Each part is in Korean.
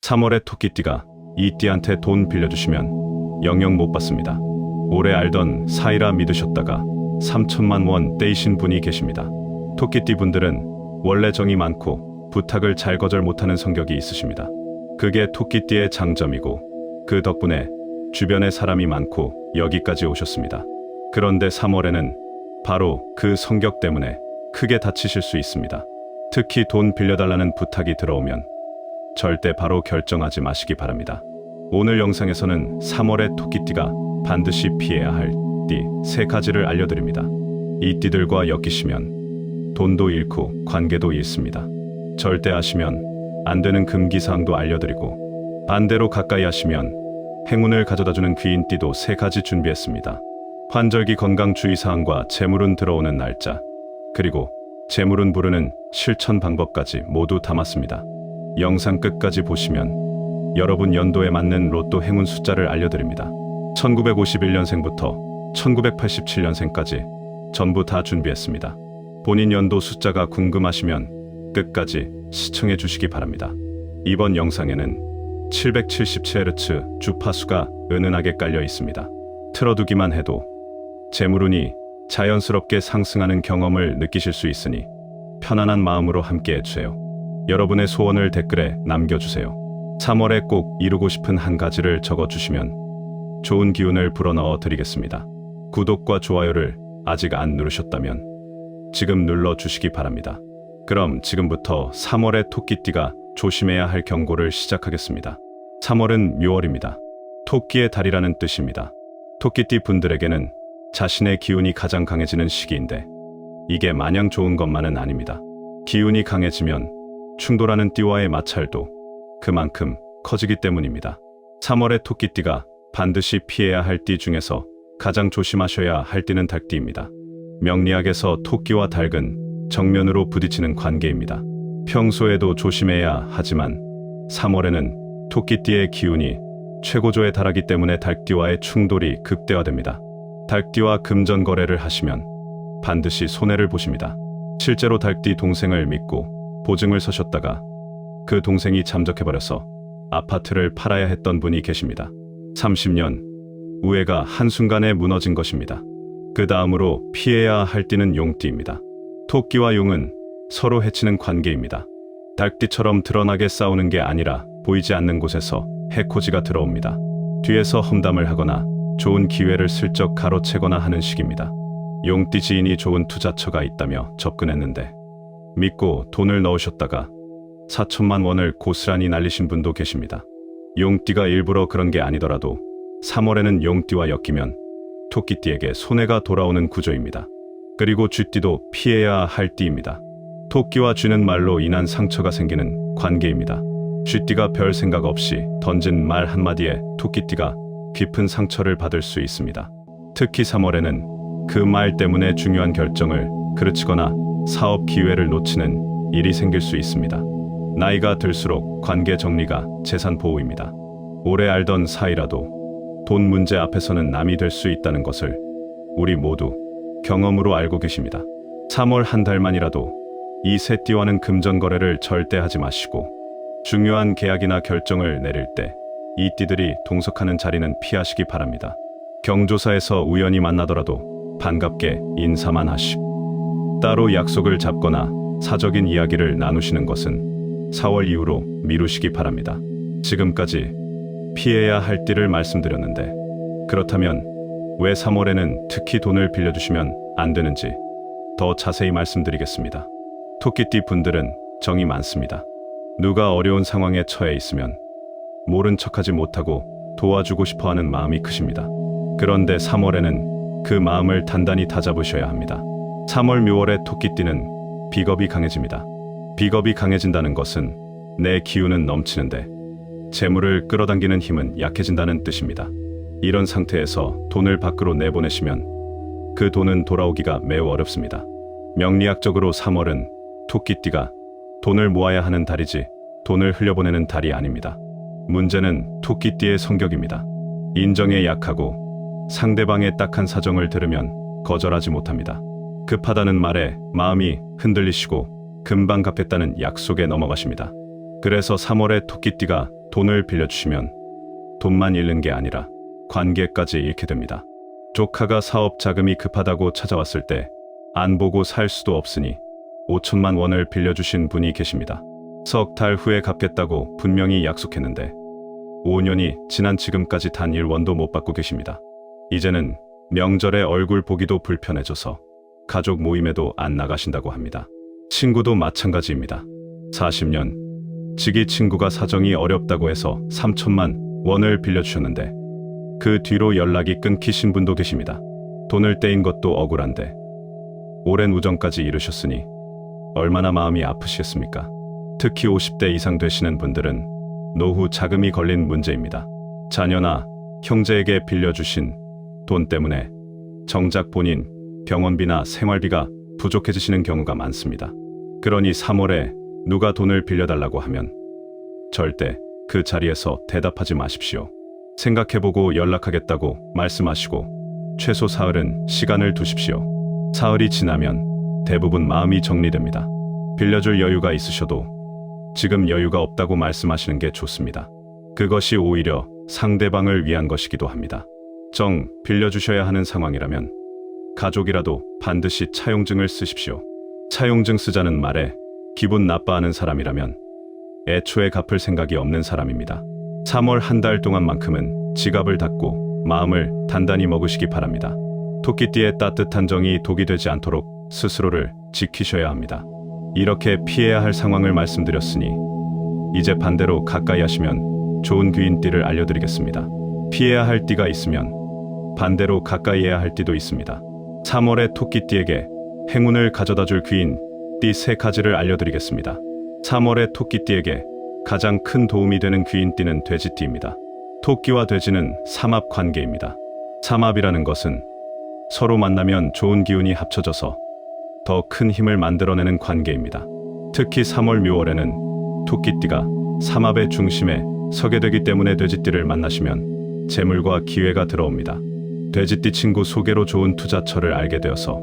3월에 토끼띠가 이 띠한테 돈 빌려주시면 영영 못 받습니다. 오래 알던 사이라 믿으셨다가 3천만 원 떼이신 분이 계십니다. 토끼띠 분들은 원래 정이 많고 부탁을 잘 거절 못하는 성격이 있으십니다. 그게 토끼띠의 장점이고 그 덕분에 주변에 사람이 많고 여기까지 오셨습니다. 그런데 3월에는 바로 그 성격 때문에 크게 다치실 수 있습니다. 특히 돈 빌려달라는 부탁이 들어오면 절대 바로 결정하지 마시기 바랍니다. 오늘 영상에서는 3월의 토끼띠가 반드시 피해야 할 띠 3가지를 알려드립니다. 이 띠들과 엮이시면 돈도 잃고 관계도 잃습니다. 절대 하시면 안 되는 금기사항도 알려드리고 반대로 가까이 하시면 행운을 가져다주는 귀인 띠도 3가지 준비했습니다. 환절기 건강 주의사항과 재물운 들어오는 날짜, 그리고 재물운 부르는 실천 방법까지 모두 담았습니다. 영상 끝까지 보시면 여러분 연도에 맞는 로또 행운 숫자를 알려드립니다. 1951년생부터 1987년생까지 전부 다 준비했습니다. 본인 연도 숫자가 궁금하시면 끝까지 시청해 주시기 바랍니다. 이번 영상에는 777Hz 주파수가 은은하게 깔려 있습니다. 틀어두기만 해도 재물운이 자연스럽게 상승하는 경험을 느끼실 수 있으니 편안한 마음으로 함께 해주세요. 여러분의 소원을 댓글에 남겨주세요. 3월에 꼭 이루고 싶은 한 가지를 적어주시면 좋은 기운을 불어넣어 드리겠습니다. 구독과 좋아요를 아직 안 누르셨다면 지금 눌러주시기 바랍니다. 그럼 지금부터 3월의 토끼띠가 조심해야 할 경고를 시작하겠습니다. 3월은 묘월입니다. 토끼의 달이라는 뜻입니다. 토끼띠 분들에게는 자신의 기운이 가장 강해지는 시기인데 이게 마냥 좋은 것만은 아닙니다. 기운이 강해지면 충돌하는 띠와의 마찰도 그만큼 커지기 때문입니다. 3월의 토끼띠가 반드시 피해야 할 띠 중에서 가장 조심하셔야 할 띠는 닭띠입니다. 명리학에서 토끼와 닭은 정면으로 부딪히는 관계입니다. 평소에도 조심해야 하지만 3월에는 토끼띠의 기운이 최고조에 달하기 때문에 닭띠와의 충돌이 극대화됩니다. 닭띠와 금전 거래를 하시면 반드시 손해를 보십니다. 실제로 닭띠 동생을 믿고 보증을 서셨다가 그 동생이 잠적해버려서 아파트를 팔아야 했던 분이 계십니다. 30년 우애가 한순간에 무너진 것입니다. 그 다음으로 피해야 할 띠는 용띠입니다. 토끼와 용은 서로 해치는 관계입니다. 닭띠처럼 드러나게 싸우는 게 아니라 보이지 않는 곳에서 해코지가 들어옵니다. 뒤에서 험담을 하거나 좋은 기회를 슬쩍 가로채거나 하는 식입니다. 용띠 지인이 좋은 투자처가 있다며 접근했는데 믿고 돈을 넣으셨다가 4천만 원을 고스란히 날리신 분도 계십니다. 용띠가 일부러 그런 게 아니더라도 3월에는 용띠와 엮이면 토끼띠에게 손해가 돌아오는 구조입니다. 그리고 쥐띠도 피해야 할 띠입니다. 토끼와 쥐는 말로 인한 상처가 생기는 관계입니다. 쥐띠가 별 생각 없이 던진 말 한마디에 토끼띠가 깊은 상처를 받을 수 있습니다. 특히 3월에는 그 말 때문에 중요한 결정을 그르치거나 사업 기회를 놓치는 일이 생길 수 있습니다. 나이가 들수록 관계 정리가 재산 보호입니다. 오래 알던 사이라도 돈 문제 앞에서는 남이 될 수 있다는 것을 우리 모두 경험으로 알고 계십니다. 3월 한 달만이라도 이 세 띠와는 금전 거래를 절대 하지 마시고 중요한 계약이나 결정을 내릴 때 이 띠들이 동석하는 자리는 피하시기 바랍니다. 경조사에서 우연히 만나더라도 반갑게 인사만 하시고 따로 약속을 잡거나 사적인 이야기를 나누시는 것은 4월 이후로 미루시기 바랍니다. 지금까지 피해야 할 띠를 말씀드렸는데 그렇다면 왜 3월에는 특히 돈을 빌려주시면 안 되는지 더 자세히 말씀드리겠습니다. 토끼띠 분들은 정이 많습니다. 누가 어려운 상황에 처해 있으면 모른 척하지 못하고 도와주고 싶어하는 마음이 크십니다. 그런데 3월에는 그 마음을 단단히 다잡으셔야 합니다. 3월 묘월의 토끼띠는 비겁이 강해집니다. 비겁이 강해진다는 것은 내 기운은 넘치는데 재물을 끌어당기는 힘은 약해진다는 뜻입니다. 이런 상태에서 돈을 밖으로 내보내시면 그 돈은 돌아오기가 매우 어렵습니다. 명리학적으로 3월은 토끼띠가 돈을 모아야 하는 달이지 돈을 흘려보내는 달이 아닙니다. 문제는 토끼띠의 성격입니다. 인정에 약하고 상대방의 딱한 사정을 들으면 거절하지 못합니다. 급하다는 말에 마음이 흔들리시고 금방 갚겠다는 약속에 넘어가십니다. 그래서 3월에 토끼띠가 돈을 빌려주시면 돈만 잃는 게 아니라 관계까지 잃게 됩니다. 조카가 사업 자금이 급하다고 찾아왔을 때 안 보고 살 수도 없으니 5천만 원을 빌려주신 분이 계십니다. 석 달 후에 갚겠다고 분명히 약속했는데 5년이 지난 지금까지 단 1원도 못 받고 계십니다. 이제는 명절에 얼굴 보기도 불편해져서 가족 모임에도 안 나가신다고 합니다. 친구도 마찬가지입니다. 40년 지기 친구가 사정이 어렵다고 해서 3천만 원을 빌려주셨는데 그 뒤로 연락이 끊기신 분도 계십니다. 돈을 떼인 것도 억울한데 오랜 우정까지 이루셨으니 얼마나 마음이 아프시겠습니까? 특히 50대 이상 되시는 분들은 노후 자금이 걸린 문제입니다. 자녀나 형제에게 빌려주신 돈 때문에 정작 본인 병원비나 생활비가 부족해지시는 경우가 많습니다. 그러니 3월에 누가 돈을 빌려달라고 하면 절대 그 자리에서 대답하지 마십시오. 생각해보고 연락하겠다고 말씀하시고 최소 사흘은 시간을 두십시오. 사흘이 지나면 대부분 마음이 정리됩니다. 빌려줄 여유가 있으셔도 지금 여유가 없다고 말씀하시는 게 좋습니다. 그것이 오히려 상대방을 위한 것이기도 합니다. 빌려주셔야 하는 상황이라면 가족이라도 반드시 차용증을 쓰십시오. 차용증 쓰자는 말에 기분 나빠하는 사람이라면 애초에 갚을 생각이 없는 사람입니다. 3월 한 달 동안만큼은 지갑을 닫고 마음을 단단히 먹으시기 바랍니다. 토끼띠의 따뜻한 정이 독이 되지 않도록 스스로를 지키셔야 합니다. 이렇게 피해야 할 상황을 말씀드렸으니 이제 반대로 가까이 하시면 좋은 귀인띠를 알려드리겠습니다. 피해야 할 띠가 있으면 반대로 가까이 해야 할 띠도 있습니다. 3월에 토끼띠에게 행운을 가져다줄 귀인 띠 3가지를 알려드리겠습니다. 3월에 토끼띠에게 가장 큰 도움이 되는 귀인띠는 돼지띠입니다. 토끼와 돼지는 삼합 관계입니다. 삼합이라는 것은 서로 만나면 좋은 기운이 합쳐져서 더 큰 힘을 만들어내는 관계입니다. 특히 3월 묘월에는 토끼띠가 삼합의 중심에 서게 되기 때문에 돼지띠를 만나시면 재물과 기회가 들어옵니다. 돼지띠 친구 소개로 좋은 투자처를 알게 되어서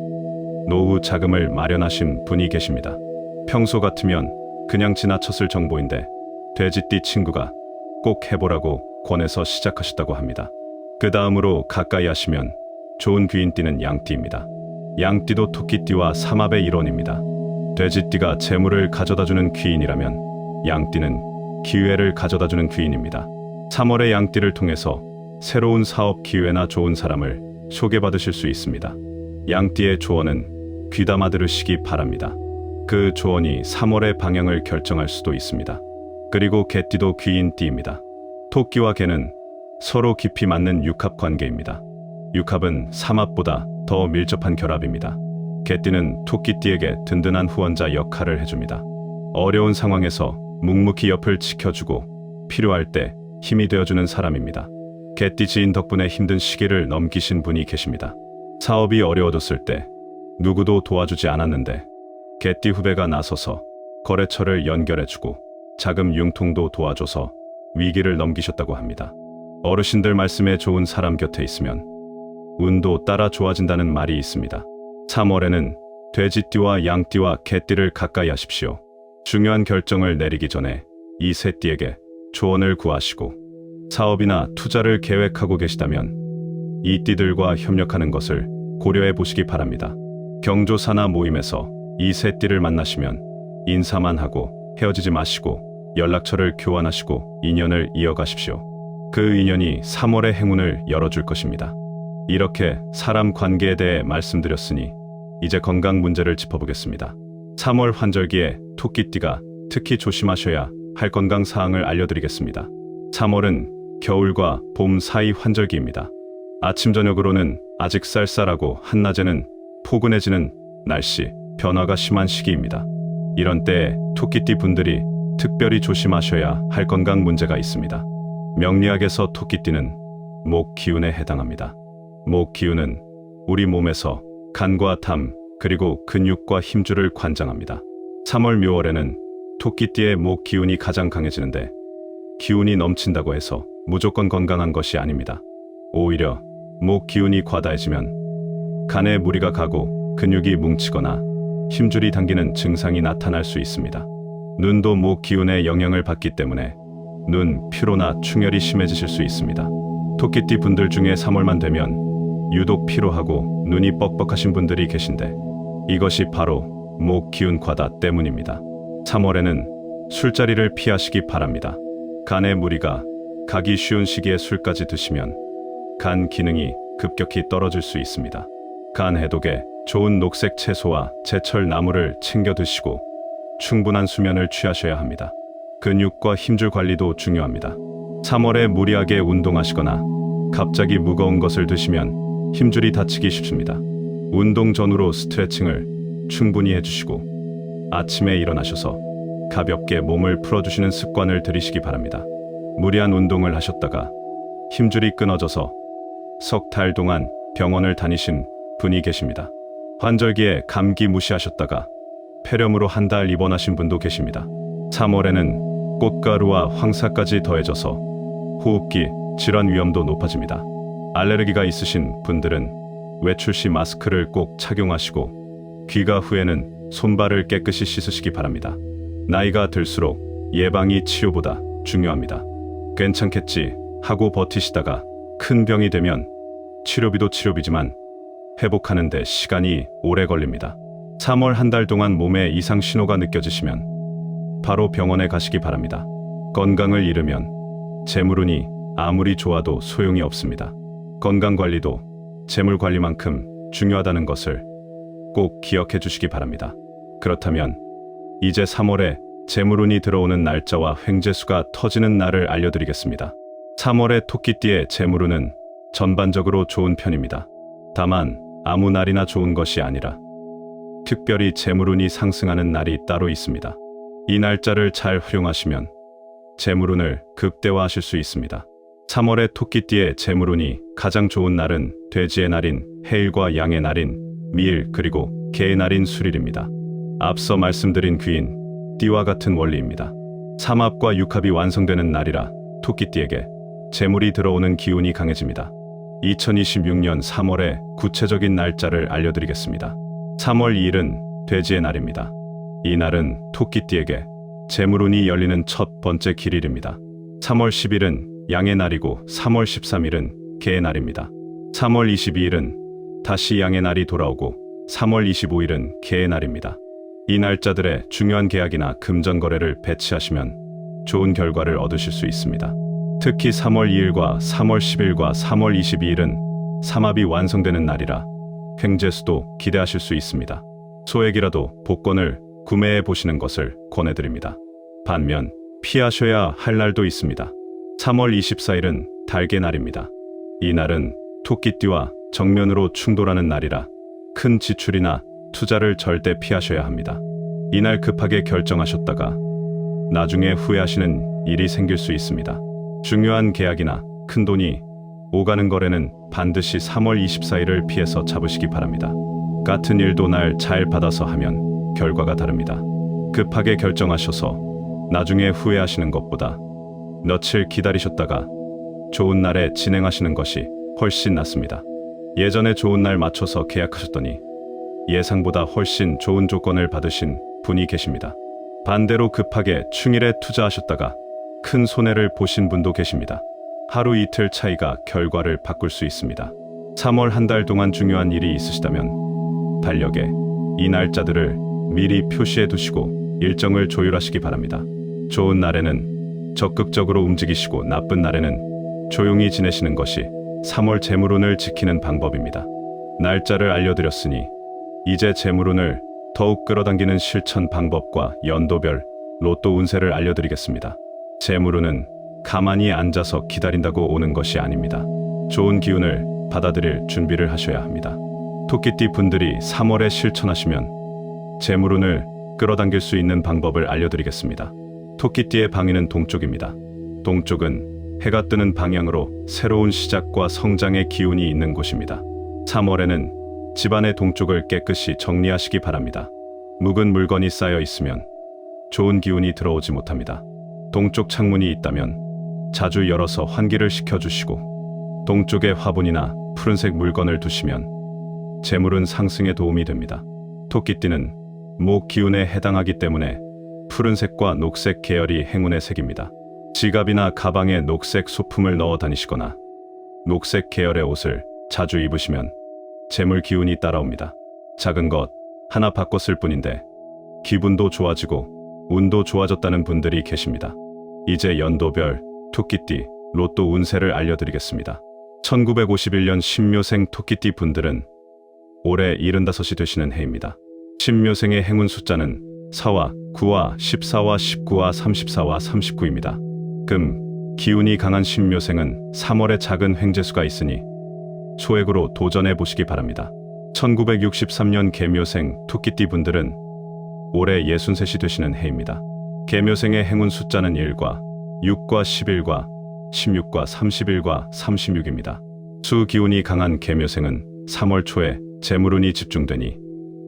노후 자금을 마련하신 분이 계십니다. 평소 같으면 그냥 지나쳤을 정보인데 돼지띠 친구가 꼭 해보라고 권해서 시작하셨다고 합니다. 그 다음으로 가까이 하시면 좋은 귀인띠는 양띠입니다. 양띠도 토끼띠와 삼합의 일원입니다. 돼지띠가 재물을 가져다주는 귀인이라면 양띠는 기회를 가져다주는 귀인입니다. 3월의 양띠를 통해서 새로운 사업 기회나 좋은 사람을 소개받으실 수 있습니다. 양띠의 조언은 귀담아 들으시기 바랍니다. 그 조언이 3월의 방향을 결정할 수도 있습니다. 그리고 개띠도 귀인띠입니다. 토끼와 개는 서로 깊이 맞는 육합 관계입니다. 육합은 삼합보다 더 밀접한 결합입니다. 개띠는 토끼띠에게 든든한 후원자 역할을 해줍니다. 어려운 상황에서 묵묵히 옆을 지켜주고 필요할 때 힘이 되어주는 사람입니다. 개띠 지인 덕분에 힘든 시기를 넘기신 분이 계십니다. 사업이 어려워졌을 때 누구도 도와주지 않았는데 개띠 후배가 나서서 거래처를 연결해주고 자금 융통도 도와줘서 위기를 넘기셨다고 합니다. 어르신들 말씀에 좋은 사람 곁에 있으면 운도 따라 좋아진다는 말이 있습니다. 3월에는 돼지띠와 양띠와 개띠를 가까이 하십시오. 중요한 결정을 내리기 전에 이 세 띠에게 조언을 구하시고 사업이나 투자를 계획하고 계시다면 이 띠들과 협력하는 것을 고려해 보시기 바랍니다. 경조사나 모임에서 이 세 띠를 만나시면 인사만 하고 헤어지지 마시고 연락처를 교환하시고 인연을 이어가십시오. 그 인연이 3월의 행운을 열어줄 것입니다. 이렇게 사람 관계에 대해 말씀드렸으니 이제 건강 문제를 짚어보겠습니다. 3월 환절기에 토끼띠가 특히 조심하셔야 할 건강 사항을 알려드리겠습니다. 3월은 겨울과 봄 사이 환절기입니다. 아침 저녁으로는 아직 쌀쌀하고 한낮에는 포근해지는 날씨 변화가 심한 시기입니다. 이런 때에 토끼띠 분들이 특별히 조심하셔야 할 건강 문제가 있습니다. 명리학에서 토끼띠는 목 기운에 해당합니다. 목 기운은 우리 몸에서 간과 담 그리고 근육과 힘줄을 관장합니다. 3월 묘월에는 토끼띠의 목 기운이 가장 강해지는데 기운이 넘친다고 해서 무조건 건강한 것이 아닙니다. 오히려 목 기운이 과다해지면 간에 무리가 가고 근육이 뭉치거나 힘줄이 당기는 증상이 나타날 수 있습니다. 눈도 목 기운의 영향을 받기 때문에 눈, 피로나 충혈이 심해지실 수 있습니다. 토끼띠 분들 중에 3월만 되면 유독 피로하고 눈이 뻑뻑하신 분들이 계신데 이것이 바로 목 기운 과다 때문입니다. 3월에는 술자리를 피하시기 바랍니다. 간에 무리가 가기 쉬운 시기에 술까지 드시면 간 기능이 급격히 떨어질 수 있습니다. 간 해독에 좋은 녹색 채소와 제철 나물을 챙겨 드시고 충분한 수면을 취하셔야 합니다. 근육과 힘줄 관리도 중요합니다. 3월에 무리하게 운동하시거나 갑자기 무거운 것을 드시면 힘줄이 다치기 쉽습니다. 운동 전후로 스트레칭을 충분히 해주시고 아침에 일어나셔서 가볍게 몸을 풀어주시는 습관을 들이시기 바랍니다. 무리한 운동을 하셨다가 힘줄이 끊어져서 석 달 동안 병원을 다니신 분이 계십니다. 환절기에 감기 무시하셨다가 폐렴으로 한 달 입원하신 분도 계십니다. 3월에는 꽃가루와 황사까지 더해져서 호흡기 질환 위험도 높아집니다. 알레르기가 있으신 분들은 외출 시 마스크를 꼭 착용하시고 귀가 후에는 손발을 깨끗이 씻으시기 바랍니다. 나이가 들수록 예방이 치료보다 중요합니다. 괜찮겠지 하고 버티시다가 큰 병이 되면 치료비도 치료비지만 회복하는 데 시간이 오래 걸립니다. 3월 한 달 동안 몸에 이상 신호가 느껴지시면 바로 병원에 가시기 바랍니다. 건강을 잃으면 재물운이 아무리 좋아도 소용이 없습니다. 건강관리도 재물관리만큼 중요하다는 것을 꼭 기억해 주시기 바랍니다. 그렇다면 이제 3월에 재물운이 들어오는 날짜와 횡재수가 터지는 날을 알려드리겠습니다. 3월의 토끼띠의 재물운은 전반적으로 좋은 편입니다. 다만 아무 날이나 좋은 것이 아니라 특별히 재물운이 상승하는 날이 따로 있습니다. 이 날짜를 잘 활용하시면 재물운을 극대화하실 수 있습니다. 3월의 토끼띠의 재물운이 가장 좋은 날은 돼지의 날인 해일과 양의 날인 미일 그리고 개의 날인 수일입니다. 앞서 말씀드린 귀인, 띠와 같은 원리입니다. 삼합과 육합이 완성되는 날이라 토끼띠에게 재물이 들어오는 기운이 강해집니다. 2026년 3월의 구체적인 날짜를 알려드리겠습니다. 3월 2일은 돼지의 날입니다. 이 날은 토끼띠에게 재물운이 열리는 첫 번째 길일입니다. 3월 10일은 양의 날이고 3월 13일은 개의 날입니다. 3월 22일은 다시 양의 날이 돌아오고 3월 25일은 개의 날입니다. 이 날짜들의 중요한 계약이나 금전 거래를 배치하시면 좋은 결과를 얻으실 수 있습니다. 특히 3월 2일과 3월 10일과 3월 22일은 삼합이 완성되는 날이라 횡재수도 기대하실 수 있습니다. 소액이라도 복권을 구매해 보시는 것을 권해드립니다. 반면 피하셔야 할 날도 있습니다. 3월 24일은 달개 날입니다. 이 날은 토끼띠와 정면으로 충돌하는 날이라 큰 지출이나 투자를 절대 피하셔야 합니다. 이날 급하게 결정하셨다가 나중에 후회하시는 일이 생길 수 있습니다. 중요한 계약이나 큰 돈이 오가는 거래는 반드시 3월 24일을 피해서 잡으시기 바랍니다. 같은 일도 날 잘 받아서 하면 결과가 다릅니다. 급하게 결정하셔서 나중에 후회하시는 것보다 며칠 기다리셨다가 좋은 날에 진행하시는 것이 훨씬 낫습니다. 예전에 좋은 날 맞춰서 계약하셨더니 예상보다 훨씬 좋은 조건을 받으신 분이 계십니다. 반대로 급하게 충일에 투자하셨다가 큰 손해를 보신 분도 계십니다. 하루 이틀 차이가 결과를 바꿀 수 있습니다. 3월 한 달 동안 중요한 일이 있으시다면 달력에 이 날짜들을 미리 표시해 두시고 일정을 조율하시기 바랍니다. 좋은 날에는 적극적으로 움직이시고 나쁜 날에는 조용히 지내시는 것이 3월 재물운을 지키는 방법입니다. 날짜를 알려드렸으니 이제 재물운을 더욱 끌어당기는 실천 방법과 연도별 로또 운세를 알려드리겠습니다. 재물운은 가만히 앉아서 기다린다고 오는 것이 아닙니다. 좋은 기운을 받아들일 준비를 하셔야 합니다. 토끼띠 분들이 3월에 실천하시면 재물운을 끌어당길 수 있는 방법을 알려드리겠습니다. 토끼띠의 방위는 동쪽입니다. 동쪽은 해가 뜨는 방향으로 새로운 시작과 성장의 기운이 있는 곳입니다. 3월에는 집안의 동쪽을 깨끗이 정리하시기 바랍니다. 묵은 물건이 쌓여 있으면 좋은 기운이 들어오지 못합니다. 동쪽 창문이 있다면 자주 열어서 환기를 시켜주시고 동쪽에 화분이나 푸른색 물건을 두시면 재물운 상승에 도움이 됩니다. 토끼띠는 목 기운에 해당하기 때문에 푸른색과 녹색 계열이 행운의 색입니다. 지갑이나 가방에 녹색 소품을 넣어 다니시거나 녹색 계열의 옷을 자주 입으시면 재물 기운이 따라옵니다. 작은 것 하나 바꿨을 뿐인데 기분도 좋아지고 운도 좋아졌다는 분들이 계십니다. 이제 연도별 토끼띠 로또 운세를 알려드리겠습니다. 1951년 신묘생 토끼띠 분들은 올해 75이 되시는 해입니다. 신묘생의 행운 숫자는 4와 9와 14와 19와 34와 39입니다. 금, 기운이 강한 신묘생은 3월에 작은 횡재수가 있으니 소액으로 도전해 보시기 바랍니다. 1963년 개묘생 토끼띠 분들은 올해 63이 되시는 해입니다. 개묘생의 행운 숫자는 1과 6과 11과 16과 31과 36입니다. 수 기운이 강한 개묘생은 3월 초에 재물운이 집중되니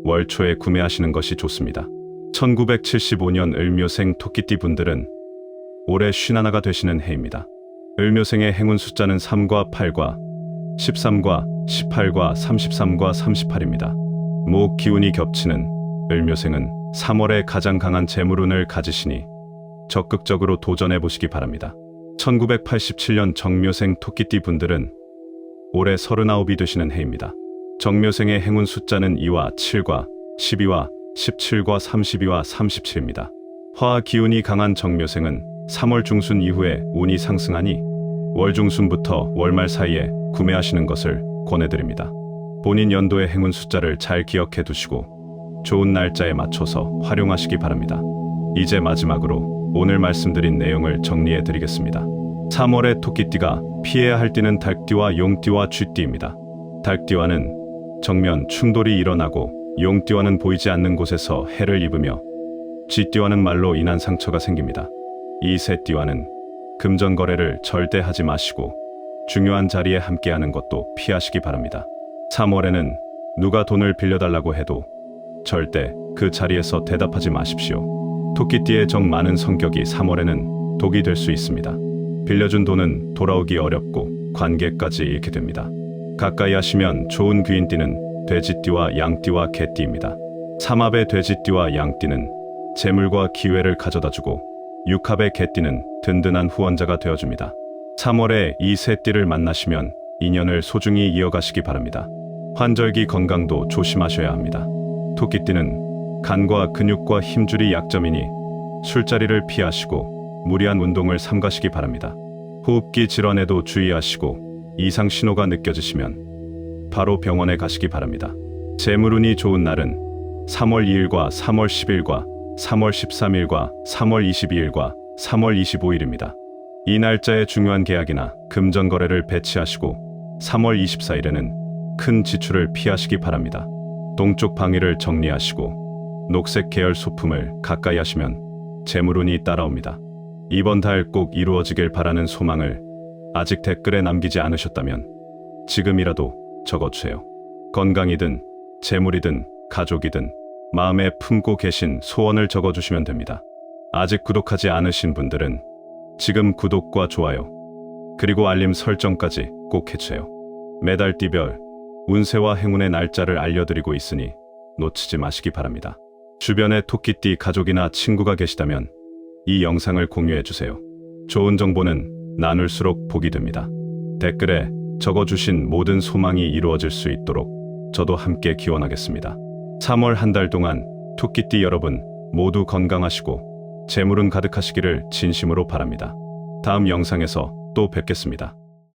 월 초에 구매하시는 것이 좋습니다. 1975년 을묘생 토끼띠 분들은 올해 51가 되시는 해입니다. 을묘생의 행운 숫자는 3과 8과 13과 18과 33과 38입니다. 목 기운이 겹치는 을묘생은 3월에 가장 강한 재물운을 가지시니 적극적으로 도전해 보시기 바랍니다. 1987년 정묘생 토끼띠 분들은 올해 39이 되시는 해입니다. 정묘생의 행운 숫자는 2와 7과 12와 17과 32와 37입니다. 화 기운이 강한 정묘생은 3월 중순 이후에 운이 상승하니 월 중순부터 월말 사이에 구매하시는 것을 권해드립니다. 본인 연도의 행운 숫자를 잘 기억해 두시고 좋은 날짜에 맞춰서 활용하시기 바랍니다. 이제 마지막으로 오늘 말씀드린 내용을 정리해 드리겠습니다. 3월의 토끼띠가 피해야 할 띠는 닭띠와 용띠와 쥐띠입니다. 닭띠와는 정면 충돌이 일어나고 용띠와는 보이지 않는 곳에서 해를 입으며 쥐띠와는 말로 인한 상처가 생깁니다. 이 세 띠와는 금전 거래를 절대 하지 마시고 중요한 자리에 함께하는 것도 피하시기 바랍니다. 3월에는 누가 돈을 빌려달라고 해도 절대 그 자리에서 대답하지 마십시오. 토끼띠의 정 많은 성격이 3월에는 독이 될 수 있습니다. 빌려준 돈은 돌아오기 어렵고 관계까지 잃게 됩니다. 가까이 하시면 좋은 귀인띠는 돼지띠와 양띠와 개띠입니다. 삼합의 돼지띠와 양띠는 재물과 기회를 가져다주고 육합의 개띠는 든든한 후원자가 되어줍니다. 3월에 이 세 띠를 만나시면 인연을 소중히 이어가시기 바랍니다. 환절기 건강도 조심하셔야 합니다. 토끼띠는 간과 근육과 힘줄이 약점이니 술자리를 피하시고 무리한 운동을 삼가시기 바랍니다. 호흡기 질환에도 주의하시고 이상 신호가 느껴지시면 바로 병원에 가시기 바랍니다. 재물운이 좋은 날은 3월 2일과 3월 10일과 3월 13일과 3월 22일과 3월 25일입니다. 이 날짜에 중요한 계약이나 금전 거래를 배치하시고 3월 24일에는 큰 지출을 피하시기 바랍니다. 동쪽 방위를 정리하시고 녹색 계열 소품을 가까이 하시면 재물운이 따라옵니다. 이번 달 꼭 이루어지길 바라는 소망을 아직 댓글에 남기지 않으셨다면 지금이라도 적어주세요. 건강이든 재물이든 가족이든 마음에 품고 계신 소원을 적어주시면 됩니다. 아직 구독하지 않으신 분들은 지금 구독과 좋아요 그리고 알림 설정까지 꼭 해주세요. 매달 띠별 운세와 행운의 날짜를 알려드리고 있으니 놓치지 마시기 바랍니다. 주변에 토끼띠 가족이나 친구가 계시다면 이 영상을 공유해주세요. 좋은 정보는 나눌수록 복이 됩니다. 댓글에 적어주신 모든 소망이 이루어질 수 있도록 저도 함께 기원하겠습니다. 3월 한 달 동안 토끼띠 여러분 모두 건강하시고 재물운 가득하시기를 진심으로 바랍니다. 다음 영상에서 또 뵙겠습니다.